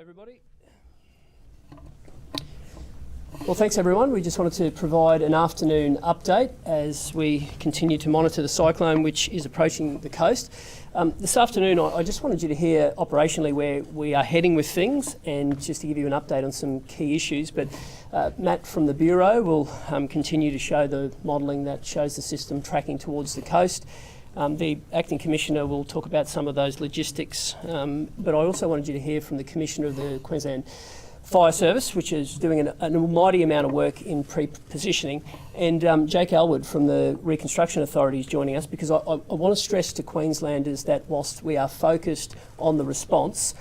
Everybody. Well, thanks everyone. We just wanted to provide an afternoon update as we continue to monitor the cyclone which is approaching the coast. This afternoon I just wanted you to hear operationally where we are heading with things and just to give you an update on some key issues. But Matt from the Bureau will continue to show the modelling that shows the system tracking towards the coast. The Acting Commissioner will talk about some of those logistics, but I also wanted you to hear from the Commissioner of the Queensland Fire Service, which is doing an almighty amount of work in pre-positioning, and Jake Alfred from the Reconstruction Authority is joining us because I want to stress to Queenslanders that whilst we are focused on the response,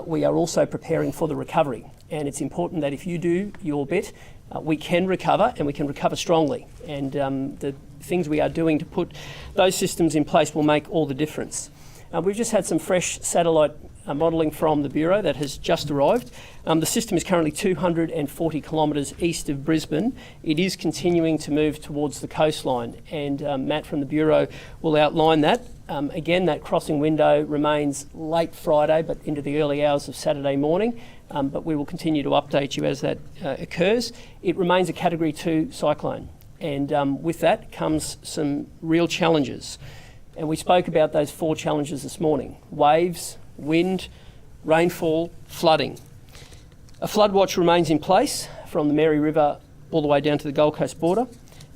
we are also preparing for the recovery. And it's important that if you do your bit, we can recover and we can recover strongly. And the things we are doing to put those systems in place will make all the difference. We've just had some fresh satellite modelling from the Bureau that has just arrived. The system is currently 240 kilometres east of Brisbane. It is continuing to move towards the coastline, and Matt from the Bureau will outline that. Again, that crossing window remains late Friday but into the early hours of Saturday morning, but we will continue to update you as that occurs. It remains a Category 2 cyclone, and with that comes some real challenges. And we spoke about those 4 challenges this morning: waves, wind, rainfall, flooding. A flood watch remains in place from the Mary River all the way down to the Gold Coast border,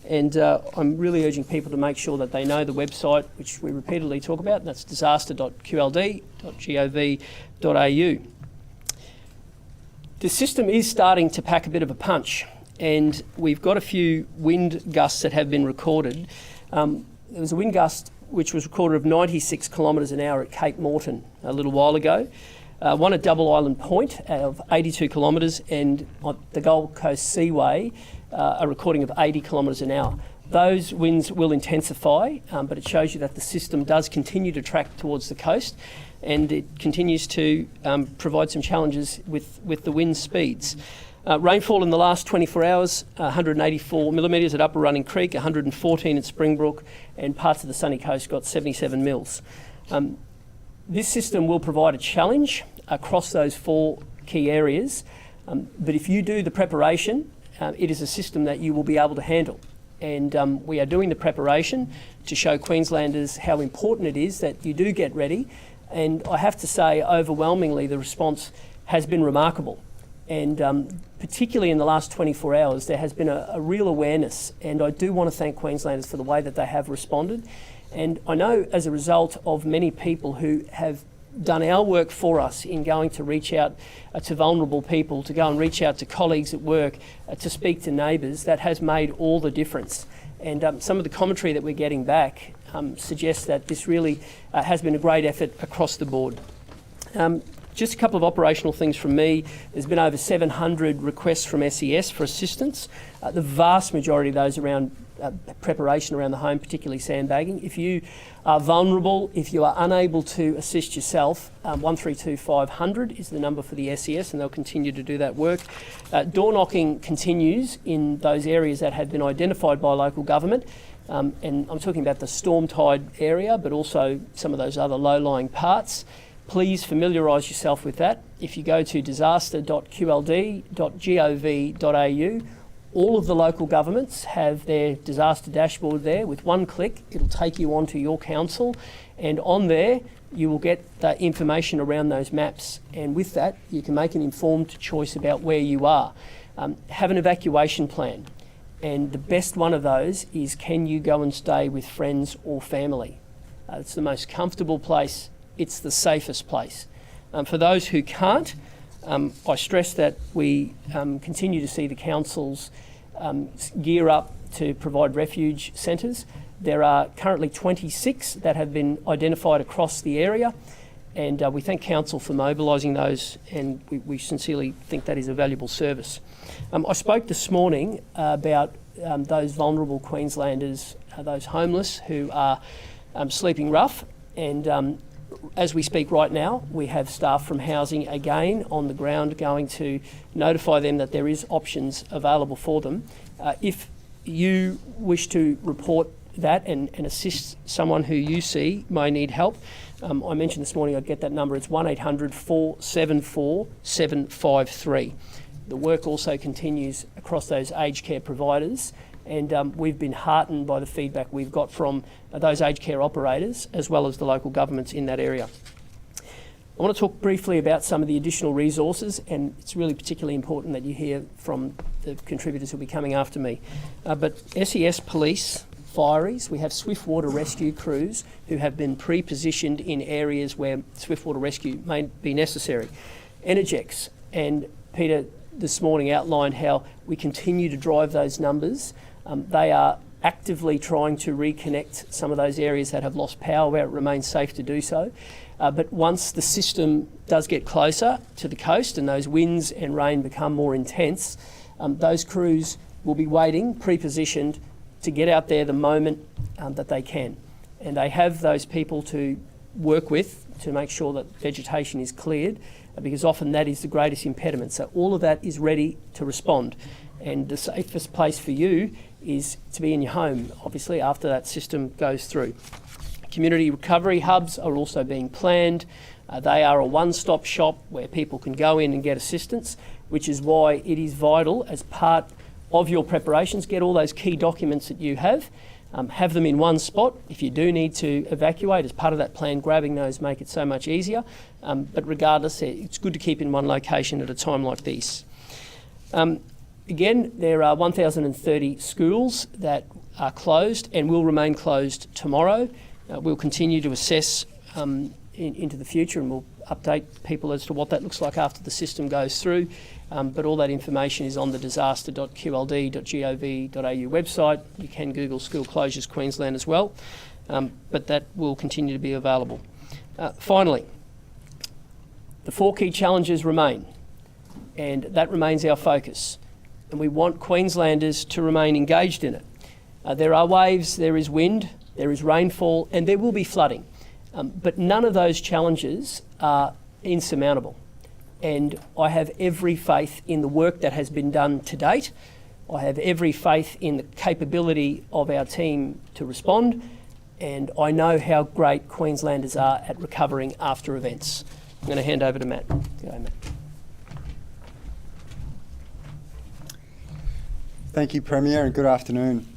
and I'm really urging people to make sure that they know the website, which we repeatedly talk about, and that's disaster.qld.gov.au. The system is starting to pack a bit of a punch, and we've got a few wind gusts that have been recorded. There was a wind gust which was recorded of 96 kilometres an hour at Cape Morton a little while ago, one at Double Island Point of 82 kilometres, and on the Gold Coast Seaway a recording of 80 kilometres an hour. Those winds will intensify, but it shows you that the system does continue to track towards the coast, and it continues to provide some challenges with the wind speeds. Rainfall in the last 24 hours, 184 millimetres at Upper Running Creek, 114 at Springbrook, and parts of the sunny coast got 77 mils. This system will provide a challenge across those 4 key areas, but if you do the preparation, it is a system that you will be able to handle. And we are doing the preparation to show Queenslanders how important it is that you do get ready. And I have to say, overwhelmingly, the response has been remarkable. And particularly in the last 24 hours, there has been a real awareness. And I do want to thank Queenslanders for the way that they have responded. And I know as a result of many people who have done our work for us in going to reach out to vulnerable people, to go and reach out to colleagues at work, to speak to neighbours, that has made all the difference. And some of the commentary that we're getting back suggests that this really has been a great effort across the board. Just a couple of operational things from me. There's been over 700 requests from SES for assistance. The vast majority of those around preparation around the home, particularly sandbagging. If you are vulnerable, if you are unable to assist yourself, 132 500 is the number for the SES, and they'll continue to do that work. Door knocking continues in those areas that have been identified by local government. And I'm talking about the storm tide area, but also some of those other low-lying parts. Please familiarise yourself with that. If you go to disaster.qld.gov.au, all of the local governments have their disaster dashboard there. With one click, it'll take you onto your council, and on there you will get the information around those maps. And with that, you can make an informed choice about where you are. Have an evacuation plan. And the best one of those is, can you go and stay with friends or family? It's the most comfortable place. It's the safest place. For those who can't, I stress that we continue to see the councils gear up to provide refuge centres. There are currently 26 that have been identified across the area, and we thank Council for mobilising those, and we sincerely think that is a valuable service. I spoke this morning about those vulnerable Queenslanders, those homeless who are sleeping rough, and as we speak right now, we have staff from housing again on the ground going to notify them that there is options available for them. If you wish to report that and assist someone who you see may need help, I mentioned this morning I'd get that number. It's 1800 474 753. The work also continues across those aged care providers, and we've been heartened by the feedback we've got from those aged care operators as well as the local governments in that area. I want to talk briefly about some of the additional resources, and it's really particularly important that you hear from the contributors who'll be coming after me. But SES Police, Fireys, we have swift water rescue crews who have been pre-positioned in areas where swift water rescue may be necessary. Energex, and Peter this morning outlined how we continue to drive those numbers. They are actively trying to reconnect some of those areas that have lost power where it remains safe to do so. But once the system does get closer to the coast and those winds and rain become more intense, those crews will be waiting, pre-positioned, to get out there the moment that they can. And they have those people to work with to make sure that vegetation is cleared, because often that is the greatest impediment. So all of that is ready to respond. And the safest place for you is to be in your home, obviously, after that system goes through. Community recovery hubs are also being planned. They are a one-stop shop where people can go in and get assistance, which is why it is vital as part of your preparations, get all those key documents that you have them in one spot. If you do need to evacuate as part of that plan, grabbing those make it so much easier. But regardless, it's good to keep in one location at a time like this. Again, there are 1,030 schools that are closed and will remain closed tomorrow. We'll continue to assess into the future, and we'll update people as to what that looks like after the system goes through. But all that information is on the disaster.qld.gov.au website. You can Google School Closures Queensland as well, but that will continue to be available. Finally, the 4 key challenges remain, and that remains our focus. And we want Queenslanders to remain engaged in it. There are waves, there is wind, there is rainfall, and there will be flooding. But none of those challenges are insurmountable. And I have every faith in the work that has been done to date. I have every faith in the capability of our team to respond. And I know how great Queenslanders are at recovering after events. I'm going to hand over to Matt. Go ahead, Matt. Thank you, Premier, and good afternoon.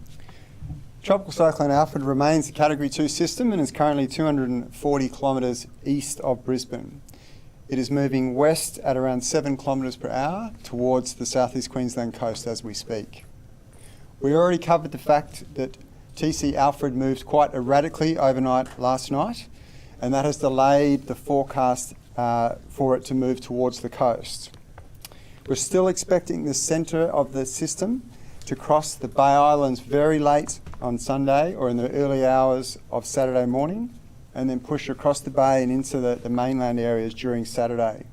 Tropical Cyclone Alfred remains a Category 2 system and is currently 240 kilometres east of Brisbane. It is moving west at around 7 kilometres per hour towards the southeast Queensland coast as we speak. We already covered the fact that TC Alfred moved quite erratically overnight last night, and that has delayed the forecast for it to move towards the coast. We're still expecting the centre of the system to cross the Bay Islands very late on Sunday or in the early hours of Saturday morning, and then push across the bay and into the mainland areas during Saturday,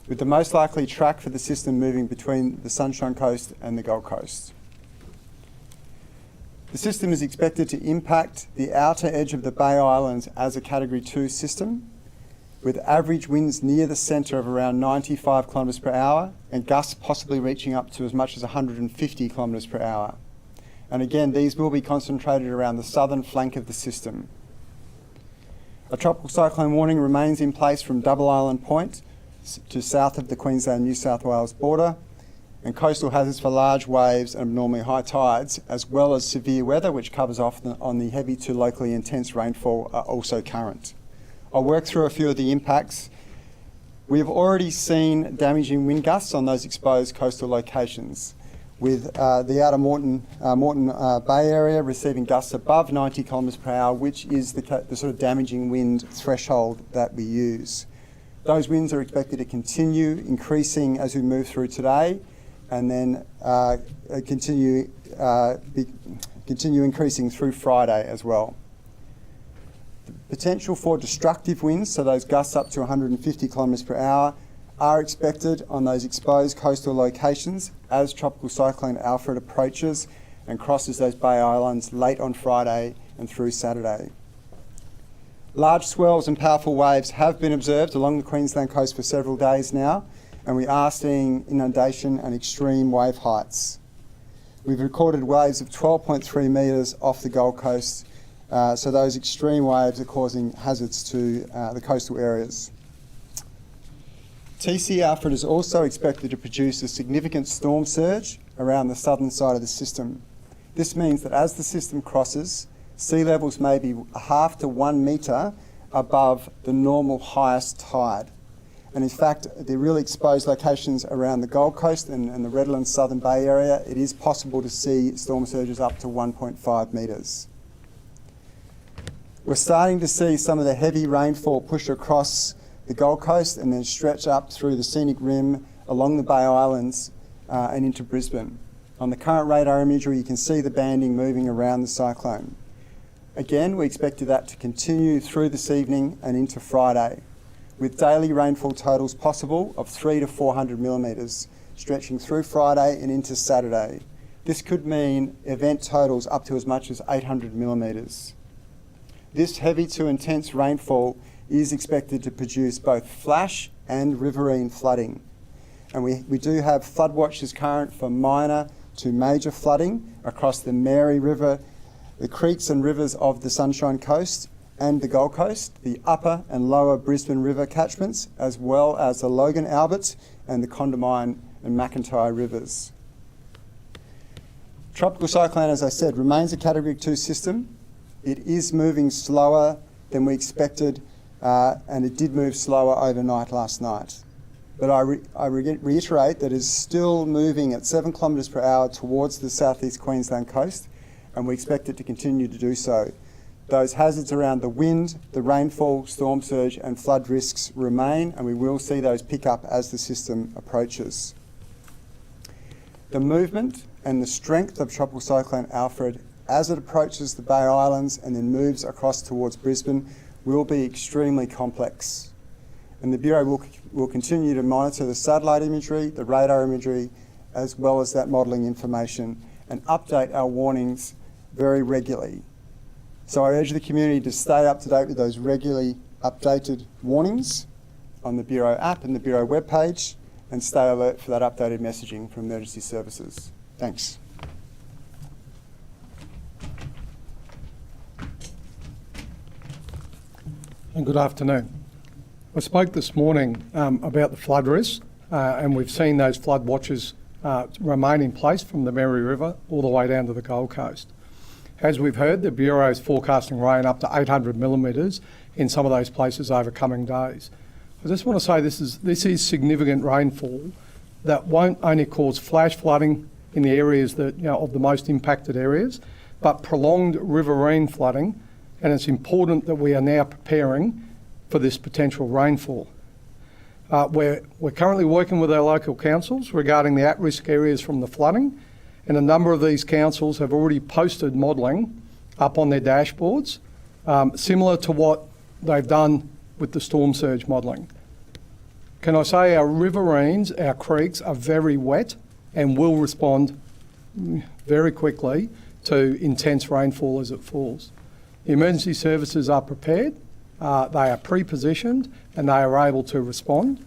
with the most likely track for the system moving between the Sunshine Coast and the Gold Coast. The system is expected to impact the outer edge of the Bay Islands as a Category 2 system, with average winds near the centre of around 95 kilometres per hour and gusts possibly reaching up to as much as 150 kilometres per hour. And again, these will be concentrated around the southern flank of the system. A tropical cyclone warning remains in place from Double Island Point to south of the Queensland-New South Wales border, and coastal hazards for large waves and abnormally high tides, as well as severe weather, which covers off on the heavy to locally intense rainfall, are also current. I'll work through a few of the impacts. We have already seen damaging wind gusts on those exposed coastal locations, with the outer Moreton Bay area receiving gusts above 90 kilometres per hour, which is the sort of damaging wind threshold that we use. Those winds are expected to continue increasing as we move through today, and then continue increasing through Friday as well. The potential for destructive winds, so those gusts up to 150 kilometres per hour, are expected on those exposed coastal locations as Tropical Cyclone Alfred approaches and crosses those Bay Islands late on Friday and through Saturday. Large swells and powerful waves have been observed along the Queensland coast for several days now, and we are seeing inundation and extreme wave heights. We've recorded waves of 12.3 metres off the Gold Coast So those extreme waves are causing hazards to the coastal areas. TC Alfred is also expected to produce a significant storm surge around the southern side of the system. This means that as the system crosses, sea levels may be 0.5 to 1 metre above the normal highest tide. And in fact, the really exposed locations around the Gold Coast and the Redlands Southern Bay area, it is possible to see storm surges up to 1.5 metres. We're starting to see some of the heavy rainfall push across the Gold Coast and then stretch up through the scenic rim along the Bay Islands and into Brisbane. On the current radar imagery, you can see the banding moving around the cyclone. Again, we expect that to continue through this evening and into Friday, with daily rainfall totals possible of 300 to 400 millimetres, stretching through Friday and into Saturday. This could mean event totals up to as much as 800 millimetres. This heavy to intense rainfall is expected to produce both flash and riverine flooding. And we do have flood watches current for minor to major flooding across the Mary River, the creeks and rivers of the Sunshine Coast and the Gold Coast, the upper and lower Brisbane River catchments, as well as the Logan Albert and the Condamine and McIntyre rivers. Tropical cyclone, as I said, remains a Category 2 system. It is moving slower than we expected, and it did move slower overnight last night. But I reiterate that it is still moving at 7 kilometres per hour towards the southeast Queensland coast, and we expect it to continue to do so. Those hazards around the wind, the rainfall, storm surge and flood risks remain, and we will see those pick up as the system approaches. The movement and the strength of Tropical Cyclone Alfred as it approaches the Bay Islands and then moves across towards Brisbane will be extremely complex. And the Bureau will continue to monitor the satellite imagery, the radar imagery, as well as that modelling information, and update our warnings very regularly. So I urge the community to stay up to date with those regularly updated warnings on the Bureau app and the Bureau webpage, and stay alert for that updated messaging from emergency services. Thanks. And good afternoon. I spoke this morning about the flood risks, and we've seen those flood watches remain in place from the Mary River all the way down to the Gold Coast. As we've heard, the Bureau is forecasting rain up to 800 millimetres in some of those places over coming days. I just want to say this is significant rainfall that won't only cause flash flooding in the areas that, of the most impacted areas, but prolonged riverine flooding. And it's important that we are now preparing for this potential rainfall. We're currently working with our local councils regarding the at-risk areas from the flooding, and a number of these councils have already posted modelling up on their dashboards, similar to what they've done with the storm surge modelling. Can I say our riverines, our creeks are very wet and will respond very quickly to intense rainfall as it falls. The emergency services are prepared, they are pre-positioned and they are able to respond,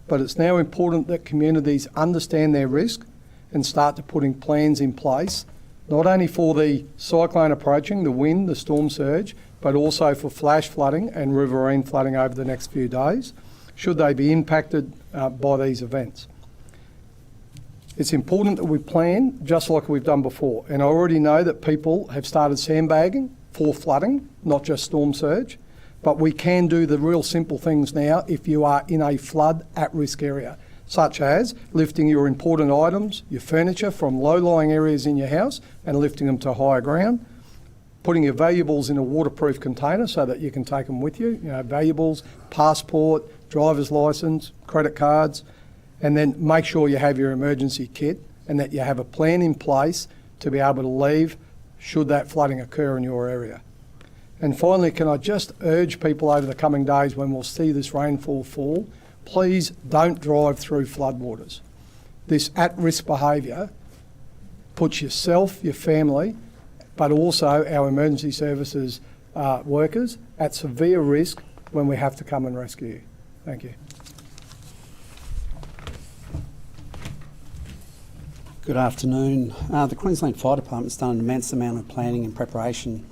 but it's now important that communities understand their risk and start to putting plans in place, not only for the cyclone approaching, the wind, the storm surge, but also for flash flooding and riverine flooding over the next few days, should they be impacted by these events. It's important that we plan just like we've done before, and I already know that people have started sandbagging for flooding, not just storm surge, but we can do the real simple things now if you are in a flood at-risk area, such as lifting your important items, your furniture from low-lying areas in your house and lifting them to higher ground, putting your valuables in a waterproof container so that you can take them with you, valuables, passport, driver's licence, credit cards, and then make sure you have your emergency kit and that you have a plan in place to be able to leave should that flooding occur in your area. And finally, can I just urge people over the coming days when we'll see this rainfall fall, please don't drive through floodwaters. This at-risk behaviour puts yourself, your family, but also our emergency services workers at severe risk when we have to come and rescue you. Thank you. Good afternoon. The Queensland Fire Department's done an immense amount of planning and preparation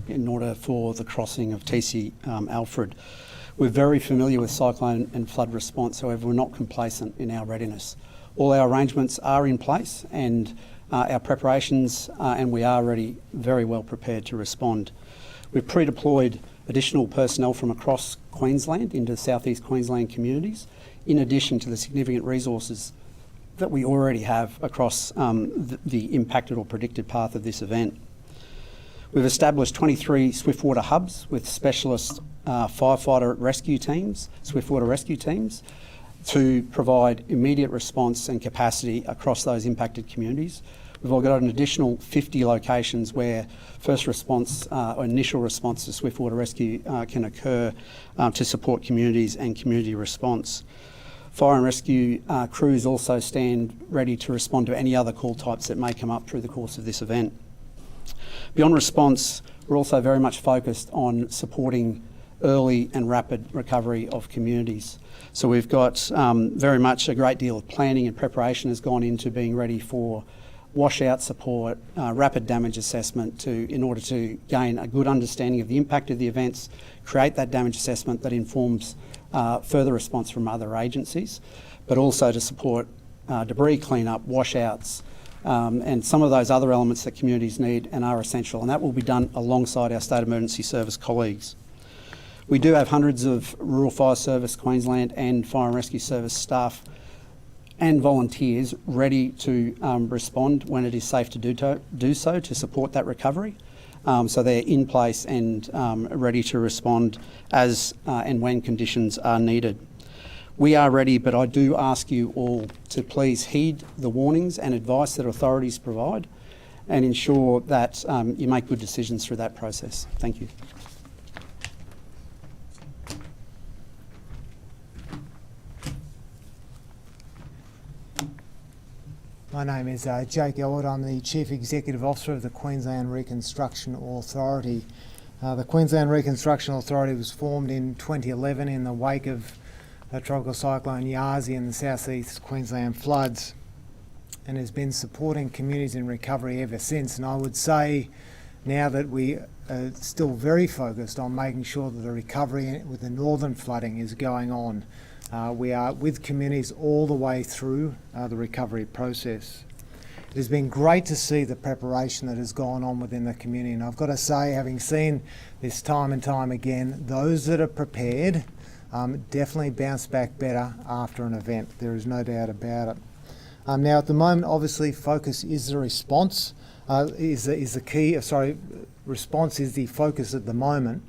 in order for the crossing of TC Alfred. We're very familiar with cyclone and flood response, however we're not complacent in our readiness. All our arrangements are in place and our preparations and we are already very well prepared to respond. We've pre-deployed additional personnel from across Queensland into southeast Queensland communities, in addition to the significant resources that we already have across the impacted or predicted path of this event. We've established 23 swiftwater hubs with specialist firefighter rescue teams, swiftwater rescue teams, to provide immediate response and capacity across those impacted communities. We've all got an additional 50 locations where first response or initial response to swiftwater rescue can occur to support communities and community response. Fire and rescue crews also stand ready to respond to any other call types that may come up through the course of this event. Beyond response, we're also very much focused on supporting early and rapid recovery of communities. So we've got very much a great deal of planning and preparation has gone into being ready for washout support, rapid damage assessment in order to gain a good understanding of the impact of the events, create that damage assessment that informs further response from other agencies, but also to support debris cleanup, washouts, and some of those other elements that communities need and are essential. And that will be done alongside our State Emergency Service colleagues. We do have hundreds of Rural Fire Service Queensland and Fire and Rescue Service staff and volunteers ready to respond when it is safe to do so to support that recovery. So they're in place and ready to respond as and when conditions are needed. We are ready, but I do ask you all to please heed the warnings and advice that authorities provide and ensure that you make good decisions through that process. Thank you. My name is Jake Elwood. I'm the Chief Executive Officer of the Queensland Reconstruction Authority. The Queensland Reconstruction Authority was formed in 2011 in the wake of Tropical Cyclone Yasi and the southeast Queensland floods, and has been supporting communities in recovery ever since. And I would say now that we are still very focused on making sure that the recovery with the northern flooding is going on. We are with communities all the way through the recovery process. It has been great to see the preparation that has gone on within the community, and I've got to say, having seen this time and time again, those that are prepared definitely bounce back better after an event. There is no doubt about it. Now at the moment, obviously, focus is the response, is the key, response is the focus at the moment.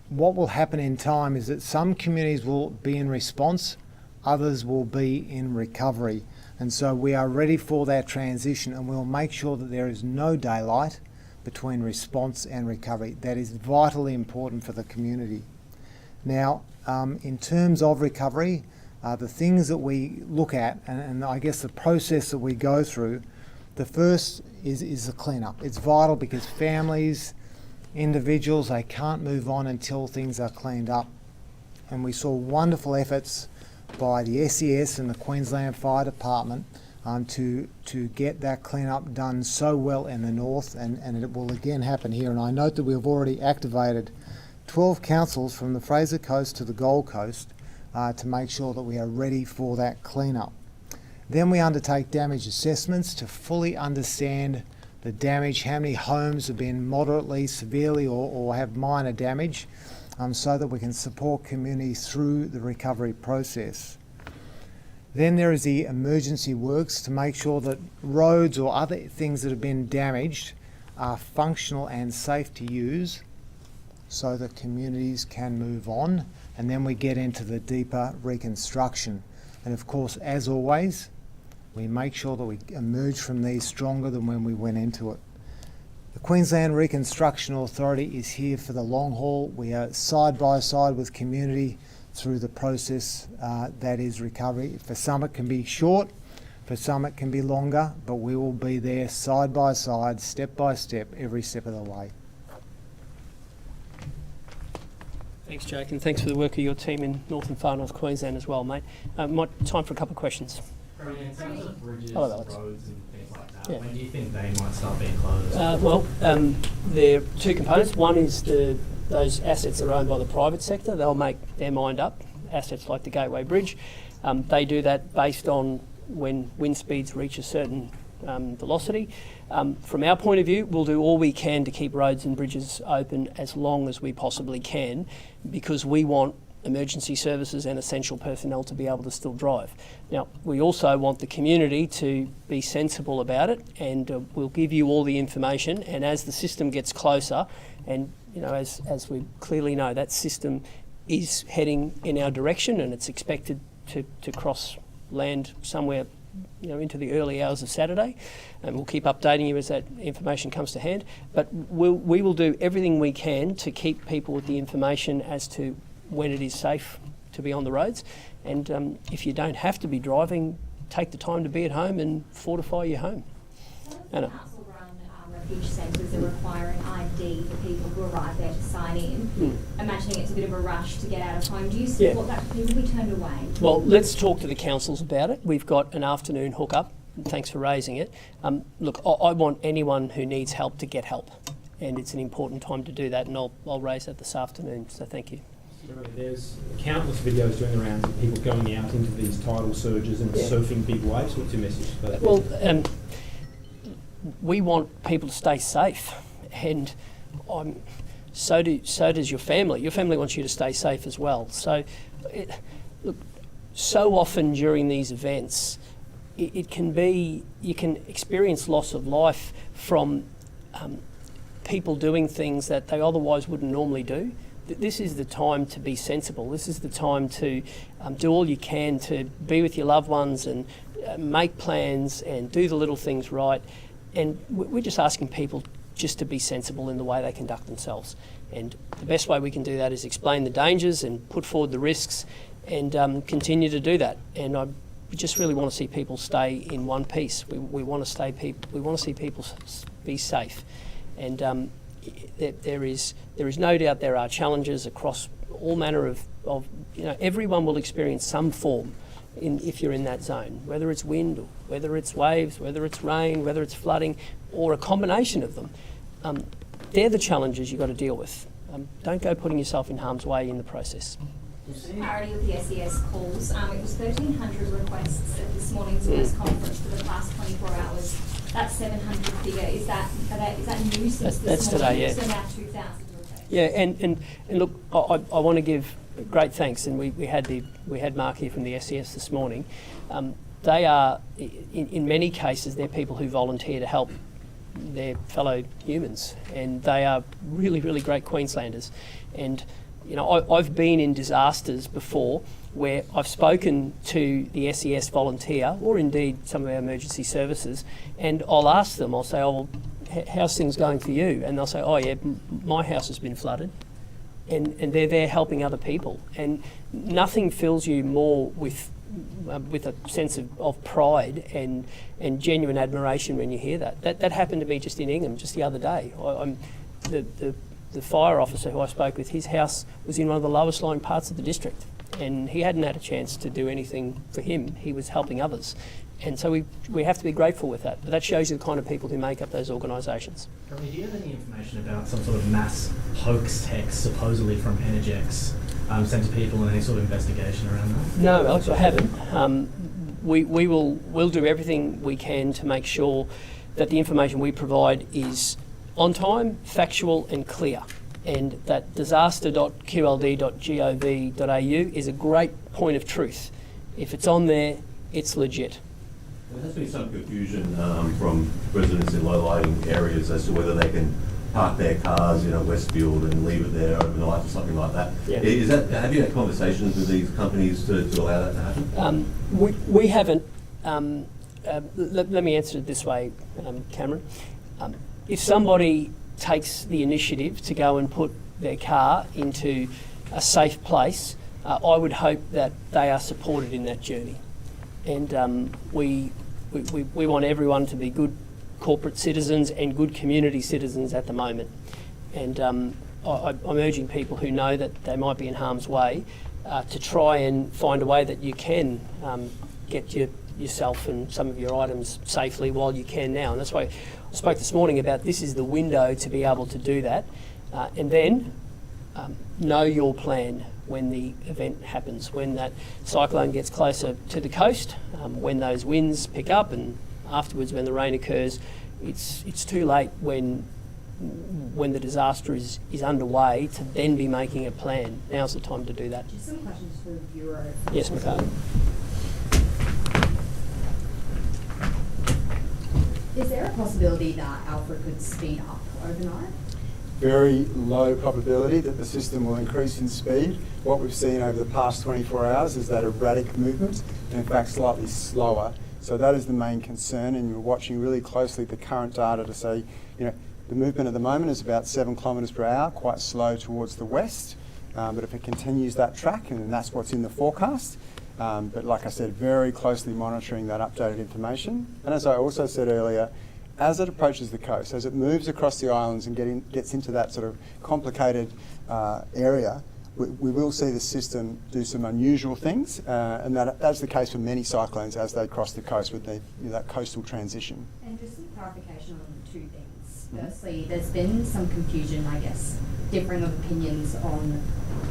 What will happen in time is that some communities will be in response, others will be in recovery. And so we are ready for that transition, and we'll make sure that there is no daylight between response and recovery. That is vitally important for the community. Now, in terms of recovery, the things that we look at, and I guess the process that we go through, the first is the cleanup. It's vital because families, individuals, they can't move on until things are cleaned up. And we saw wonderful efforts by the SES and the Queensland Fire Department to get that cleanup done so well in the north, and it will again happen here. And I note that we've already activated 12 councils from the Fraser Coast to the Gold Coast to make sure that we are ready for that cleanup. Then we undertake damage assessments to fully understand the damage, how many homes have been moderately, severely or have minor damage, so that we can support communities through the recovery process. Then there is the emergency works to make sure that roads or other things that have been damaged are functional and safe to use so that communities can move on. And then we get into the deeper reconstruction. And of course, as always, we make sure that we emerge from these stronger than when we went into it. The Queensland Reconstruction Authority is here for the long haul. We are side by side with community through the process that is recovery. For some it can be short, for some it can be longer, but we will be there side by side, step by step, every step of the way. Thanks, Jake, and thanks for the work of your team in North and Far North Queensland as well, mate. Time for a couple of questions. In terms of bridges, Hello, Alex. roads and things like that, Yeah. when do you think they might start being closed? There are two components. One is those assets that are owned by the private sector. They'll make their mind up. Assets like the Gateway Bridge, they do that based on when wind speeds reach a certain velocity. From our point of view, we'll do all we can to keep roads and bridges open as long as we possibly can, because we want emergency services and essential personnel to be able to still drive. Now, we also want the community to be sensible about it, and we'll give you all the information. And as the system gets closer, and as we clearly know, that system is heading in our direction, and it's expected to cross land somewhere into the early hours of Saturday, and we'll keep updating you as that information comes to hand. But we will do everything we can to keep people with the information as to when it is safe to be on the roads. And if you don't have to be driving, take the time to be at home and fortify your home. Anna. Council-run refuge centres are requiring ID for people who arrive there to sign in. Imagining it's a bit of a rush to get out of home. Do you support that? People will be turned away? Well, let's talk to the councils about it. We've got an afternoon hookup. Thanks for raising it. Look, I want anyone who needs help to get help, and it's an important time to do that, and I'll raise that this afternoon, so thank you. There's countless videos doing the rounds of people going out into these tidal surges and surfing big waves. What's your message for that? Well, we want people to stay safe, and so does your family. Your family wants you to stay safe as well. So, look, so often during these events, it can be, you can experience loss of life from people doing things that they otherwise wouldn't normally do. This is the time to be sensible. This is the time to do all you can to be with your loved ones and make plans and do the little things right. And we're just asking people just to be sensible in the way they conduct themselves. And the best way we can do that is explain the dangers and put forward the risks, and continue to do that. And we just really want to see people stay in one piece. We want to see people be safe. And there is no doubt there are challenges across all manner of everyone will experience some form if you're in that zone, whether it's wind, or whether it's waves, whether it's rain, whether it's flooding, or a combination of them. They're the challenges you've got to deal with. Don't go putting yourself in harm's way in the process. Parity with the SES calls. It was 1,300 requests at this morning's press conference for the past 24 hours. That 700 figure, is that new since that's this morning? today, yeah. So now 2,000 requests. Yeah, and look, I want to give great thanks, and we had Mark here from the SES this morning. They are, in many cases, they're people who volunteer to help their fellow humans, and they are really, really great Queenslanders. And I've been in disasters before where I've spoken to the SES volunteer, or indeed some of our emergency services, and I'll ask them, I'll say, oh, well, how's things going for you? And they'll say, oh yeah, my house has been flooded. And they're there helping other people. And nothing fills you more with a sense of pride and genuine admiration when you hear that. That happened to me just in Ingham just the other day. The fire officer who I spoke with, his house was in one of the lowest lying parts of the district, and he hadn't had a chance to do anything for him. He was helping others. And so we have to be grateful with that. But that shows you the kind of people who make up those organisations. Do you have any information about some sort of mass hoax text supposedly from Energex sent to people, and any sort of investigation around that? No, Alex, I haven't. We'll do everything we can to make sure that the information we provide is on time, factual and clear. And that disaster.qld.gov.au is a great point of truth. If it's on there, it's legit. There has been some confusion from residents in low-lying areas as to whether they can park their cars in a Westfield and leave it there overnight or something like that. Yeah. Have you had conversations with these companies to allow that to happen? We haven't. Let me answer it this way, Cameron. If somebody takes the initiative to go and put their car into a safe place, I would hope that they are supported in that journey. And we want everyone to be good corporate citizens and good community citizens at the moment. And I'm urging people who know that they might be in harm's way to try and find a way that you can get yourself and some of your items safely while you can now. And that's why I spoke this morning about this is the window to be able to do that. And then know your plan when the event happens, when that cyclone gets closer to the coast, when those winds pick up, and afterwards when the rain occurs. It's too late when the disaster is underway to then be making a plan. Now's the time to do that. Just some questions for the Bureau. Yes, Mikhail. Is there a possibility that Alfred could speed up overnight? Very low probability that the system will increase in speed. What we've seen over the past 24 hours is that erratic movement, and in fact slightly slower. So that is the main concern, and you're watching really closely the current data to say, the movement at the moment is about 7 kilometres per hour, quite slow towards the west. But if it continues that track, and that's what's in the forecast, but like I said, very closely monitoring that updated information. And as I also said earlier, as it approaches the coast, as it moves across the islands and gets into that sort of complicated area, we will see the system do some unusual things, and that's the case for many cyclones as they cross the coast with that coastal transition. And just some clarification on two things. Firstly, there's been some confusion, I guess, differing of opinions on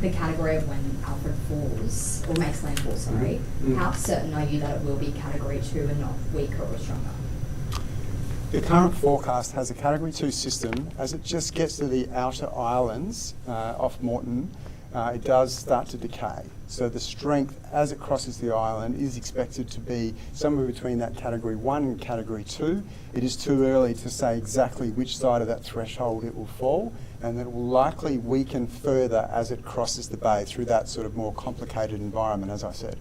the category of when Alfred falls, or makes landfall, sorry. How certain are you that it will be Category 2 and not weaker or stronger? The current forecast has a Category 2 system. As it just gets to the outer islands off Moreton, it does start to decay. So the strength as it crosses the island is expected to be somewhere between that Category 1 and Category 2. It is too early to say exactly which side of that threshold it will fall, and it will likely weaken further as it crosses the bay through that sort of more complicated environment, as I said.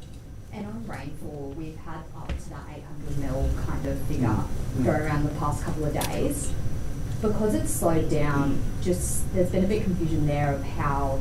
And on rainfall, we've had up to that 800 mil kind of figure go around the past couple of days. Because it's slowed down, there's been a bit of confusion there of how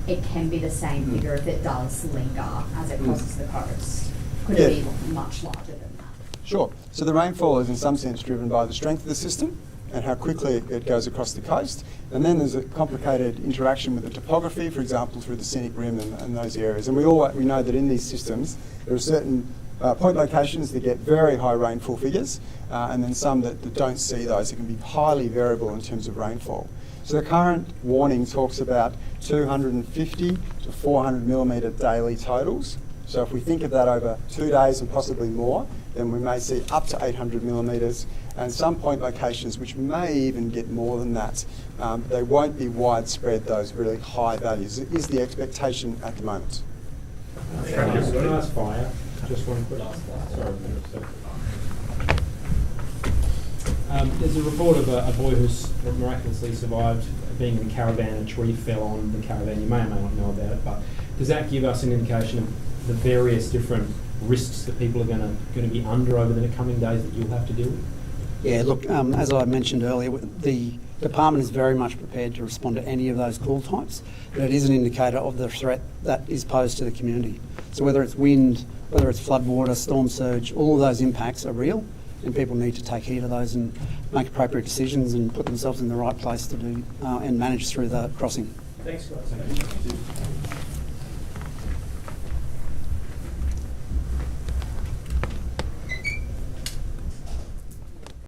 it can be the same figure if it does linger as it crosses the coast. Could it be much larger than that? Sure. So the rainfall is in some sense driven by the strength of the system and how quickly it goes across the coast. And then there's a complicated interaction with the topography, for example, through the scenic rim and those areas. And we know that in these systems, there are certain point locations that get very high rainfall figures, and then some that don't see those. It can be highly variable in terms of rainfall. So the current warning talks about 250 to 400 millimetre daily totals. So if we think of that over 2 days and possibly more, then we may see up to 800 millimetres, and some point locations which may even get more than that. They won't be widespread, those really high values. It is the expectation at the moment. Can I ask fire? Just one quick. Sorry. There's a report of a boy who's miraculously survived being in a caravan. A tree fell on the caravan. You may or may not know about it, but does that give us an indication of the various different risks that people are going to be under over the coming days that you'll have to deal with? Yeah, look, as I mentioned earlier, the department is very much prepared to respond to any of those call types, but it is an indicator of the threat that is posed to the community. So whether it's wind, whether it's floodwater, storm surge, all of those impacts are real, and people need to take heed of those and make appropriate decisions and put themselves in the right place to do and manage through the crossing. Thanks, guys.